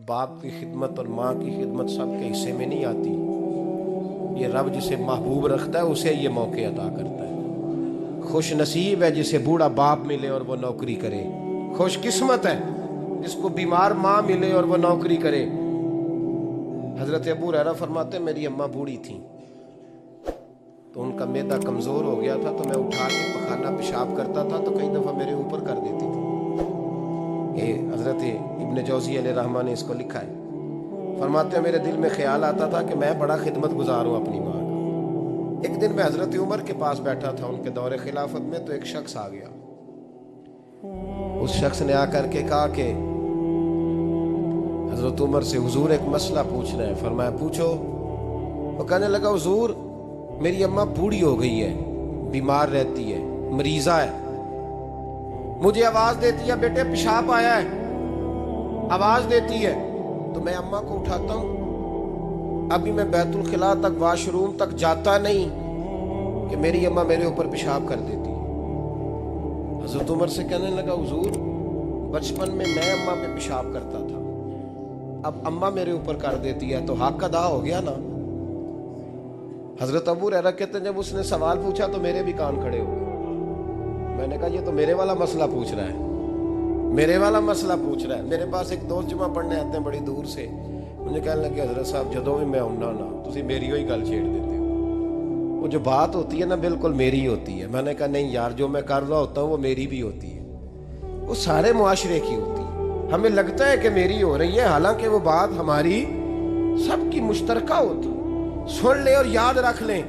باپ کی خدمت اور ماں کی خدمت سب کے حصے میں نہیں آتی. یہ رب جسے محبوب رکھتا ہے اسے یہ موقع عطا کرتا ہے. خوش نصیب ہے جسے بوڑھا باپ ملے اور وہ نوکری کرے. خوش قسمت ہے جس کو بیمار ماں ملے اور وہ نوکری کرے. حضرت ابو ہریرہ فرماتے ہیں میری اماں بوڑھی تھیں تو ان کا معدہ کمزور ہو گیا تھا، تو میں اٹھا کے پخانہ پیشاب کرتا تھا تو کئی دفعہ میرے اوپر کر دیتی تھی. یہ حضرت ابن جوزی علیہ رحمہ نے اس کو لکھا ہے. فرماتے ہیں میرے دل میں خیال آتا تھا کہ میں بڑا خدمت گزار ہوں اپنی ماں کا. ایک دن میں حضرت عمر کے پاس بیٹھا تھا ان کے دور خلافت میں، تو ایک شخص آ گیا. اس شخص نے آ کر کے کہا کہ حضرت عمر سے حضور ایک مسئلہ پوچھنا ہے. فرمایا پوچھو. وہ کہنے لگا حضور میری اماں بوڑھی ہو گئی ہے، بیمار رہتی ہے، مریضہ ہے، مجھے آواز دیتی ہے بیٹے پیشاب آیا ہے، آواز دیتی ہے تو میں اماں کو اٹھاتا ہوں. ابھی میں بیت الخلاء تک واش روم تک جاتا نہیں کہ میری اماں میرے اوپر پیشاب کر دیتی. حضرت عمر سے کہنے لگا حضور بچپن میں اماں پہ پیشاب کرتا تھا، اب اماں میرے اوپر کر دیتی ہے تو حق ادا ہو گیا نا. حضرت ابو ہریرہ کہتے ہیں جب اس نے سوال پوچھا تو میرے بھی کان کھڑے ہو گئے. میں نے کہا یہ تو میرے والا مسئلہ پوچھ رہا ہے، میرے والا مسئلہ پوچھ رہا ہے. میرے پاس ایک دوست جمعہ پڑھنے آتے ہیں بڑی دور سے. مجھے کہنے لگے حضرت صاحب جدوں بھی میں آؤں نا تسی میری ہوئی گل چھیڑ دیتے ہو، وہ جو بات ہوتی ہے نا بالکل میری ہوتی ہے. میں نے کہا نہیں یار جو میں کر رہا ہوتا ہوں وہ میری بھی ہوتی ہے، وہ سارے معاشرے کی ہوتی ہے. ہمیں لگتا ہے کہ میری ہو رہی ہے حالانکہ وہ بات ہماری سب کی مشترکہ ہوتی ہے. سن لیں اور یاد رکھ لیں.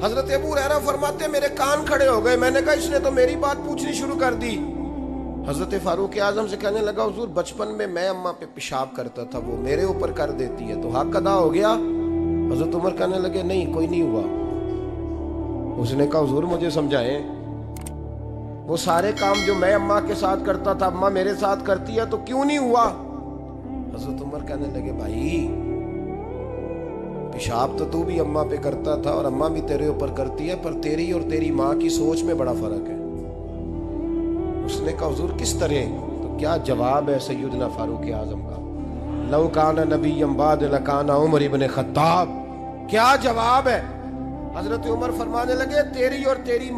حضرت ابو ہریرہ فرماتے ہیں میرے کان کھڑے ہو گئے. میں نے کہا اس نے تو میری بات پوچھنی شروع کر دی. حضرت فاروق اعظم سے کہنے لگا حضور بچپن میں اماں پہ پیشاب کرتا تھا، وہ میرے اوپر کر دیتی ہے تو حق ادا ہو گیا. حضرت عمر کہنے لگے نہیں کوئی نہیں ہوا. اس نے کہا حضور مجھے سمجھائیں وہ سارے کام جو میں اماں کے ساتھ کرتا تھا اماں میرے ساتھ کرتی ہے تو کیوں نہیں ہوا. حضرت عمر کہنے لگے بھائی پیشاب تو بھی اماں پہ کرتا تھا اور اماں بھی تیرے اوپر کرتی ہے، پر تیری اور تیری ماں کی سوچ میں بڑا فرق ہے. اس نے کہا حضور کس طرح؟ تو کیا جواب ہے سیدنا فاروق اعظم کا، لو کان نبی بعد لکان عمر ابن خطاب. کیا جواب ہے. حضرت عمر فرمانے لگے تیری اور تیری